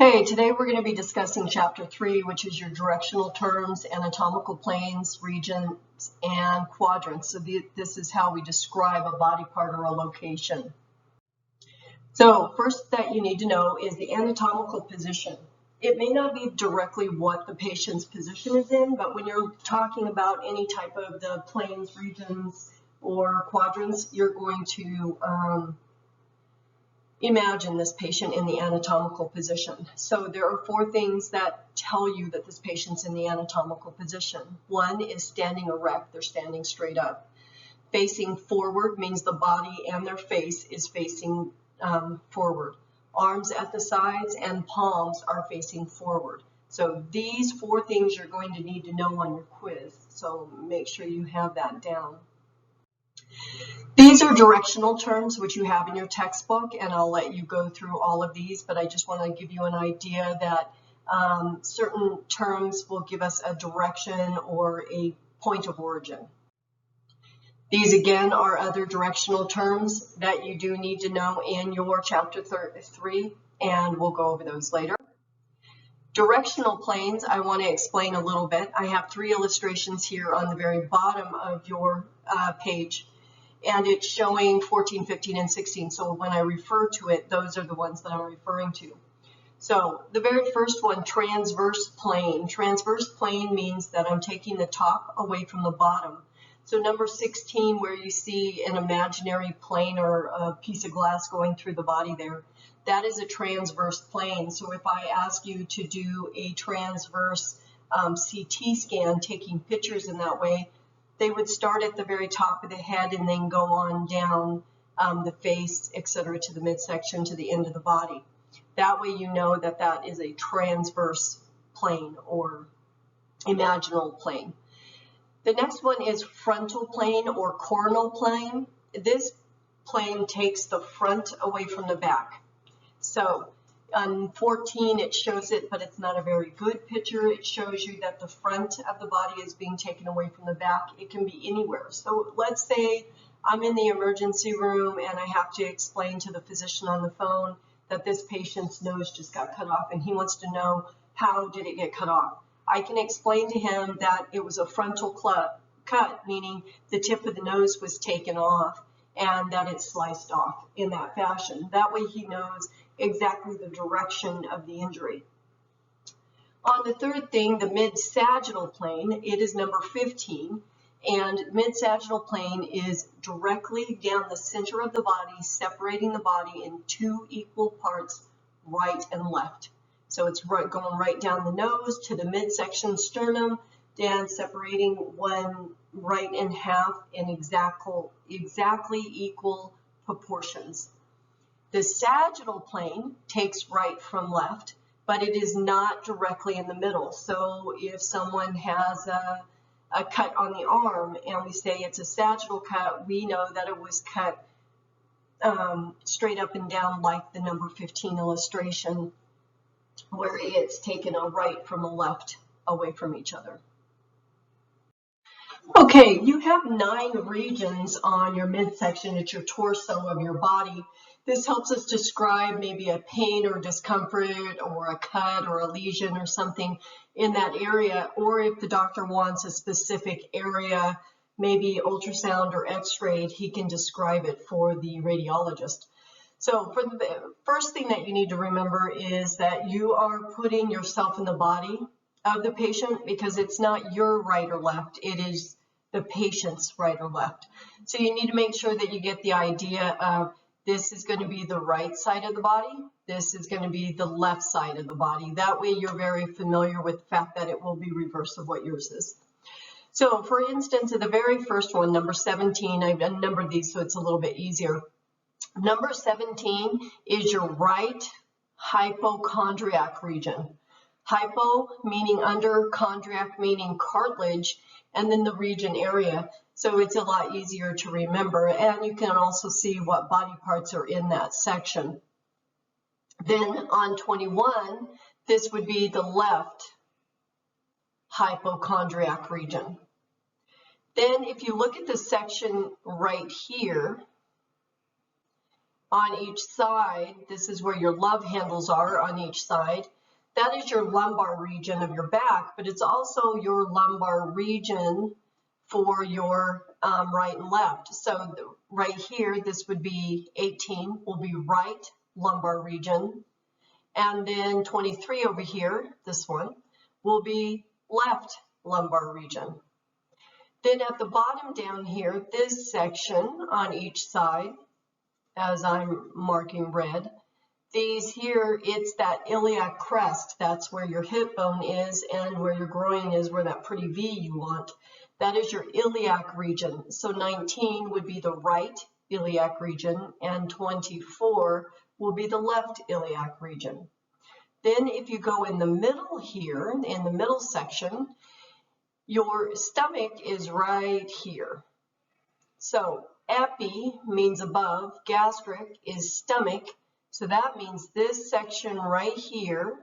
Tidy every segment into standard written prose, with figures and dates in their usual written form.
Okay, today we're going to be discussing Chapter 3, which is your directional terms, anatomical planes, regions, and quadrants. So this is how we describe a body part or a location. So first that you need to know is the anatomical position. It may not be directly what the patient's position is in, but when you're talking about any type of the planes, regions, or quadrants, you're going to imagine this patient in the anatomical position. So there are four things that tell you that this patient's in the anatomical position. One is standing erect, they're standing straight up. Facing forward means the body and their face is facing forward. Arms at the sides and palms are facing forward. So these four things you're going to need to know on your quiz. So make sure you have that down. These are directional terms which you have in your textbook, and I'll let you go through all of these, but I just want to give you an idea that certain terms will give us a direction or a point of origin. These again are other directional terms that you do need to know in your Chapter 3, and we'll go over those later. Directional planes, I want to explain a little bit. I have three illustrations here on the very bottom of your page. And it's showing 14, 15, and 16. So when I refer to it, those are the ones that I'm referring to. So the very first one, transverse plane. Transverse plane means that I'm taking the top away from the bottom. So number 16, where you see an imaginary plane or a piece of glass going through the body there, that is a transverse plane. So if I ask you to do a transverse CT scan, taking pictures in that way, they would start at the very top of the head and then go on down the face, etc., to the midsection, to the end of the body. That way you know that that is a transverse plane or imaginal plane. The next one is frontal plane or coronal plane. This plane takes the front away from the back. So on 14, it shows it, but it's not a very good picture. It shows you that the front of the body is being taken away from the back. It can be anywhere. So let's say I'm in the emergency room and I have to explain to the physician on the phone that this patient's nose just got cut off and he wants to know how did it get cut off. I can explain to him that it was a frontal cut, meaning the tip of the nose was taken off and that it's sliced off in that fashion. That way he knows exactly the direction of the injury. On the third thing, the mid-sagittal plane, it is number 15, and mid-sagittal plane is directly down the center of the body, separating the body in two equal parts, right and left. So it's going right down the nose to the midsection sternum, down separating one right in half in exactly equal proportions. The sagittal plane takes right from left, but it is not directly in the middle. So if someone has a cut on the arm and we say it's a sagittal cut, we know that it was cut straight up and down like the number 15 illustration, where it's taken a right from a left away from each other. Okay, you have 9 regions on your midsection. It's your torso of your body. This helps us describe maybe a pain or discomfort or a cut or a lesion or something in that area, or if the doctor wants a specific area, maybe ultrasound or x-ray, he can describe it for the radiologist. So for the first thing that you need to remember is that you are putting yourself in the body of the patient, because it's not your right or left, it is the patient's right or left. So you need to make sure that you get the idea of this is going to be the right side of the body, this is going to be the left side of the body. That way you're very familiar with the fact that it will be reverse of what yours is. So for instance, in the very first one, number 17, I've unnumbered these so it's a little bit easier. Number 17 is your right hypochondriac region. Hypo meaning under, chondriac meaning cartilage, and then the region area. So it's a lot easier to remember, and you can also see what body parts are in that section. Then on 21, this would be the left hypochondriac region. Then if you look at the section right here, on each side, this is where your love handles are on each side. That is your lumbar region of your back, but it's also your lumbar region for your right and left. So right here, this would be 18, will be right lumbar region. And then 23 over here, this one, will be left lumbar region. Then at the bottom down here, this section on each side, as I'm marking red, these here, it's that iliac crest. That's where your hip bone is, and where your groin is, where that pretty V you want. That is your iliac region. So 19 would be the right iliac region, and 24 will be the left iliac region. Then if you go in the middle here, in the middle section, your stomach is right here. So epi means above, gastric is stomach. So that means this section right here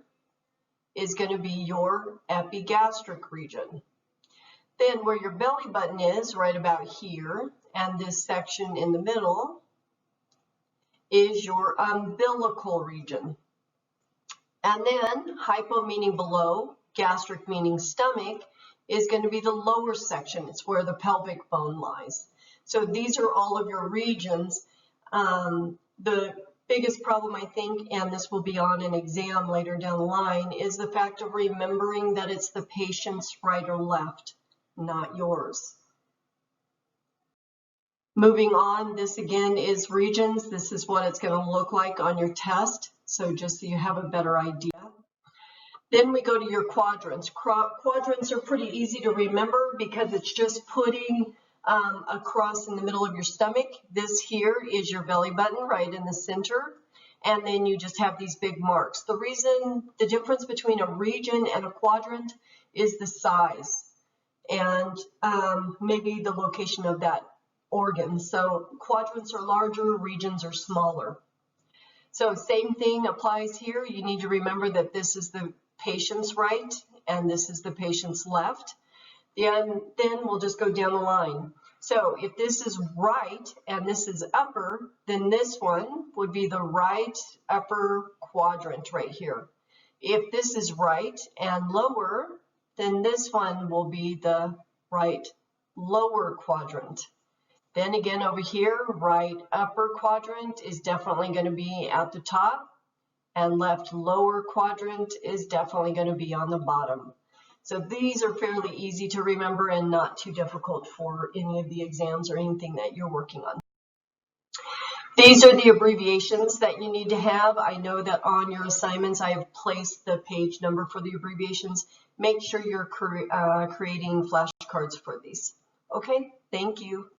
is going to be your epigastric region. Then where your belly button is, right about here, and this section in the middle is your umbilical region. And then hypo meaning below, gastric meaning stomach, is going to be the lower section. It's where the pelvic bone lies. So these are all of your regions. The biggest problem, I think, and this will be on an exam later down the line, is the fact of remembering that it's the patient's right or left, not yours. Moving on, this again is regions. This is what it's going to look like on your test, so just so you have a better idea. Then we go to your quadrants. Quadrants are pretty easy to remember because it's just putting across in the middle of your stomach. This here is your belly button right in the center, and then you just have these big marks. The difference between a region and a quadrant is the size and maybe the location of that organ. So quadrants are larger, regions are smaller. So same thing applies here. You need to remember that this is the patient's right and this is the patient's left. Then we'll just go down the line. So if this is right and this is upper, then this one would be the right upper quadrant right here. If this is right and lower, then this one will be the right lower quadrant. Then again over here, right upper quadrant is definitely going to be at the top, and left lower quadrant is definitely going to be on the bottom. So these are fairly easy to remember and not too difficult for any of the exams or anything that you're working on. These are the abbreviations that you need to have. I know that on your assignments I have placed the page number for the abbreviations. Make sure you're creating flashcards for these. Okay, thank you.